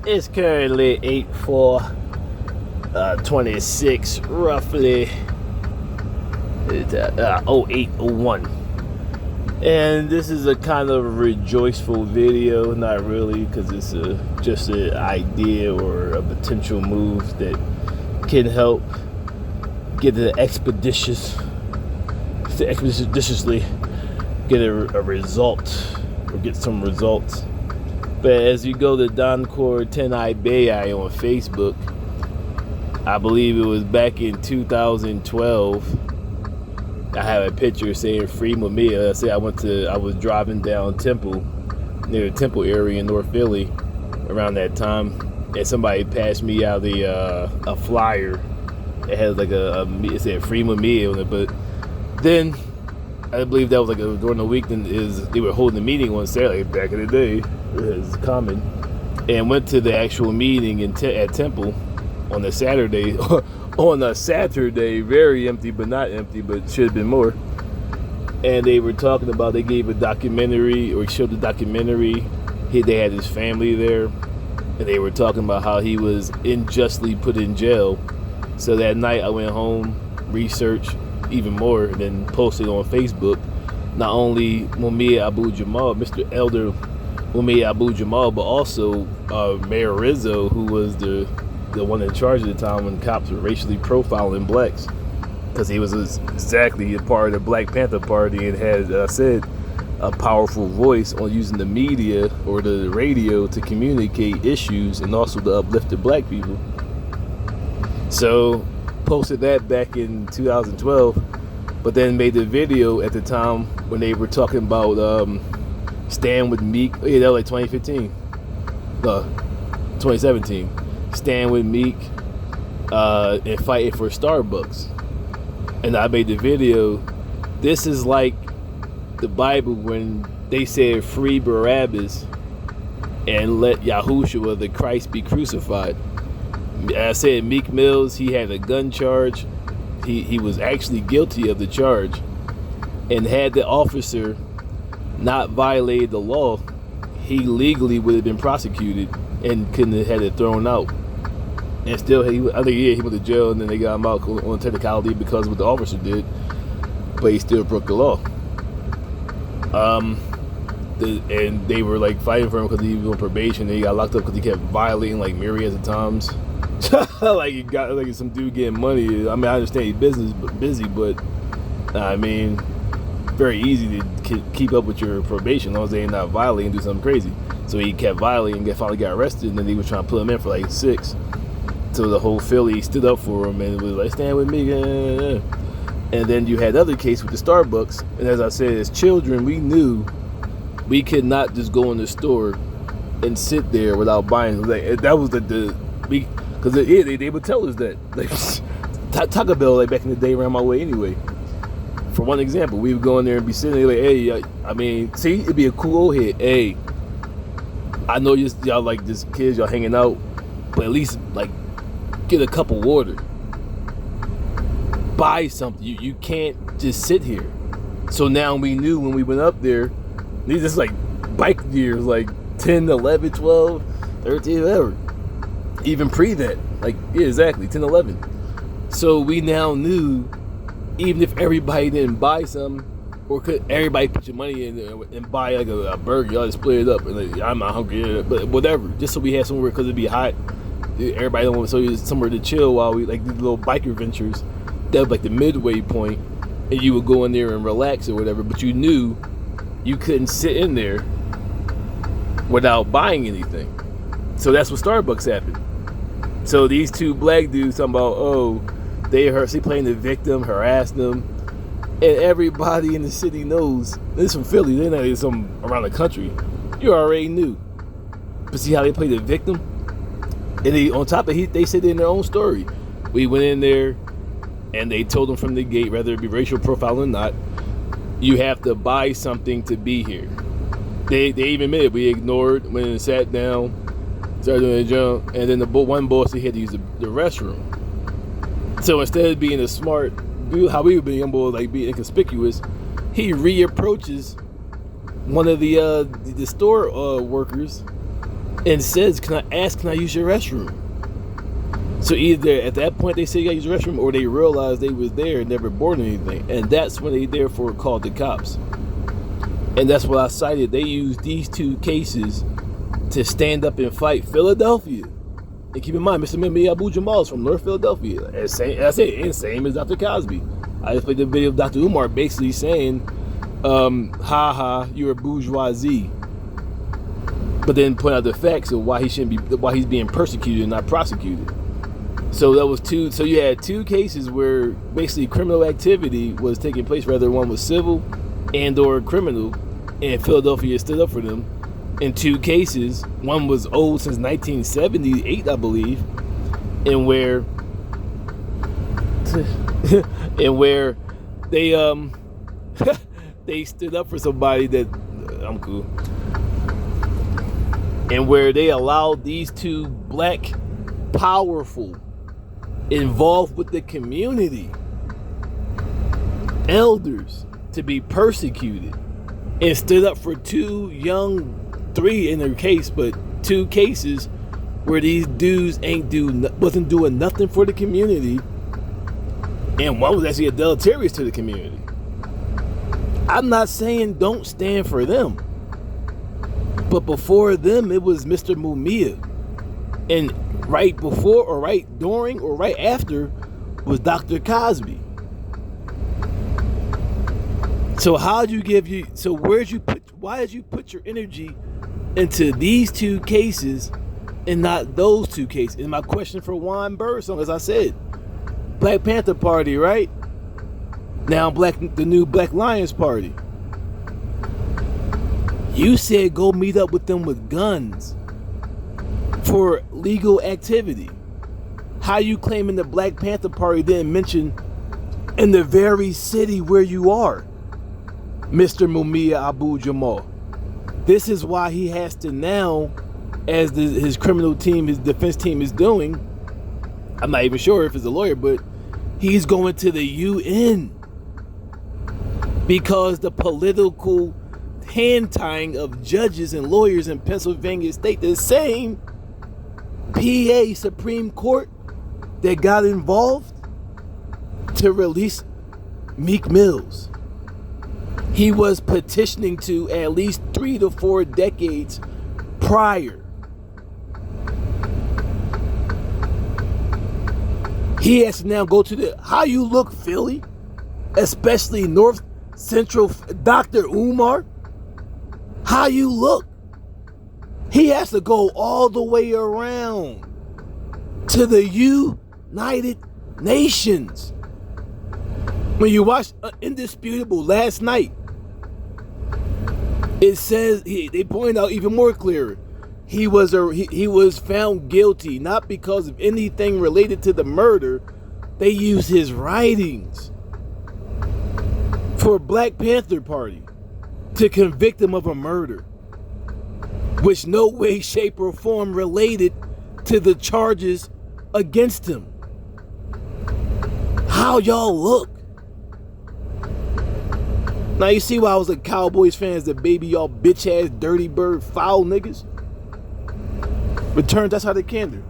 It's currently 8/4/26, roughly 08/01. And this is a kind of rejoiceful video, not really, because it's just an idea or a potential move that can help get it expeditiously get a result or get some results. But as you go to Doncor 10I Bay on Facebook, I believe it was back in 2012. I have a picture saying free Mumia. I was driving down Temple, near the Temple area in North Philly around that time, and somebody passed me out a flyer. It had like it said free Mumia on it, but then I believe that was like during the week. Then they were holding a meeting on Saturday back in the day. It's common, and went to the actual meeting at Temple on a Saturday. On a Saturday, very empty, but not empty, but should have been more. And they were talking about, they gave a documentary, or showed the documentary. They had his family there, and they were talking about how he was unjustly put in jail. So that night I went home, researched even more, and then posted on Facebook, not only Mumia Abu Jamal, Mr. Elder Mumia Abu Jamal, but also Mayor Rizzo, who was the one in charge at the time when cops were racially profiling blacks, because he was exactly a part of the Black Panther Party and had said a powerful voice on using the media or the radio to communicate issues and also to uplift the black people. So posted that back in 2012, but then made the video at the time when they were talking about Stand with Meek. Yeah, that was like 2015, 2017. Stand with Meek and fighting for Starbucks. And I made the video. This is like the Bible when they said free Barabbas and let Yahushua the Christ be crucified. I said Meek Mills, he had a gun charge. He was actually guilty of the charge, and had the officer not violated the law, he legally would have been prosecuted and couldn't have had it thrown out. And still, he went to jail, and then they got him out on technicality because of what the officer did, but he still broke the law. And they were like fighting for him because he was on probation, and he got locked up because he kept violating like myriads of times. Like he got like some dude getting money. I mean, I understand he's busy, but I mean, very easy to keep up with your probation as long as they ain't not violating and do something crazy. So he kept violating and finally got arrested, and then they were trying to put him in for like 6. So the whole Philly stood up for him and was like, stand with me. And then you had the other case with the Starbucks. And as I said, as children, we knew we could not just go in the store and sit there without buying. Like, that was because they would tell us that. Like Taco Bell, like back in the day, ran my way anyway. For one example, we would go in there and be sitting there like, hey, I mean, see, it'd be a cool old hit. Hey, I know y'all like this kids, y'all hanging out, but at least like get a cup of water. Buy something. You can't just sit here. So now we knew when we went up there, these is like bike years, like 10, 11, 12, 13, whatever. Even pre that. Like, yeah, exactly, 10, 11. So we now knew, even if everybody didn't buy something, or could everybody put your money in there and buy like a burger, y'all just split it up. And like, I'm not hungry, but whatever. Just so we had somewhere, because it'd be hot. Everybody don't want somewhere to chill while we like these little biker ventures. That was like the midway point, and you would go in there and relax or whatever. But you knew you couldn't sit in there without buying anything. So that's what Starbucks happened. So these two black dudes talking about, they playing the victim, harassing them, and everybody in the city knows. This is from Philly. They're not some around the country. You already knew. But see how they play the victim? And on top of it, they said in their own story. We went in there, and they told them from the gate, whether it be racial profiling or not, you have to buy something to be here. They even admitted we ignored, went and sat down, started doing a jump, and then the one boss, he had to use the restroom. So instead of being a smart dude, how we would be humble, like being inconspicuous, he reapproaches one of the store workers and says, can I use your restroom? So either at that point they say you gotta use the restroom, or they realized they was there and never boarded anything. And that's when they therefore called the cops. And that's what I cited. They used these two cases to stand up and fight Philadelphia. And keep in mind, Mr. Mumia Jamal is from North Philadelphia. And same as Dr. Cosby. I just played the video of Dr. Umar basically saying, ha, you're a bourgeoisie. But then point out the facts of why he's being persecuted and not prosecuted. So that was two. So you had two cases where basically criminal activity was taking place. Whether one was civil and/or criminal, and Philadelphia stood up for them. In two cases, one was old since 1978, I believe, and where they they stood up for somebody that I'm cool, and where they allowed these two black, powerful, involved with the community elders to be persecuted, and stood up for three in their case, but two cases where these dudes wasn't doing nothing for the community, and one was actually deleterious to the community. I'm not saying don't stand for them, but before them it was Mr. Mumia, and right before or right during or right after was Dr. Cosby. So why did you put your energy into these two cases and not those two cases? And my question for Juan Birdsong, as I said, Black Panther Party, right? Now the new Black Lions Party. You said go meet up with them with guns for legal activity. How you claiming the Black Panther Party didn't mention in the very city where you are, Mr. Mumia Jamal? This is why he has to now, as his criminal team, his defense team is doing, I'm not even sure if it's a lawyer, but he's going to the UN because the political hand-tying of judges and lawyers in Pennsylvania state, the same PA Supreme Court that got involved to release Meek Mills, he was petitioning to at least 3 to 4 decades prior. He has to now go to the how you look Philly, especially North Central Dr. Umar. How you look. He has to go all the way around to the United Nations. When you watch Indisputable last night, it says they point out even more clearer. He was found guilty not because of anything related to the murder. They used his writings for Black Panther Party to convict him of a murder, which no way, shape, or form related to the charges against him. How y'all look? Now you see why I was a Cowboys fan, as the baby y'all bitch ass dirty bird foul niggas. But turns that's how they can do.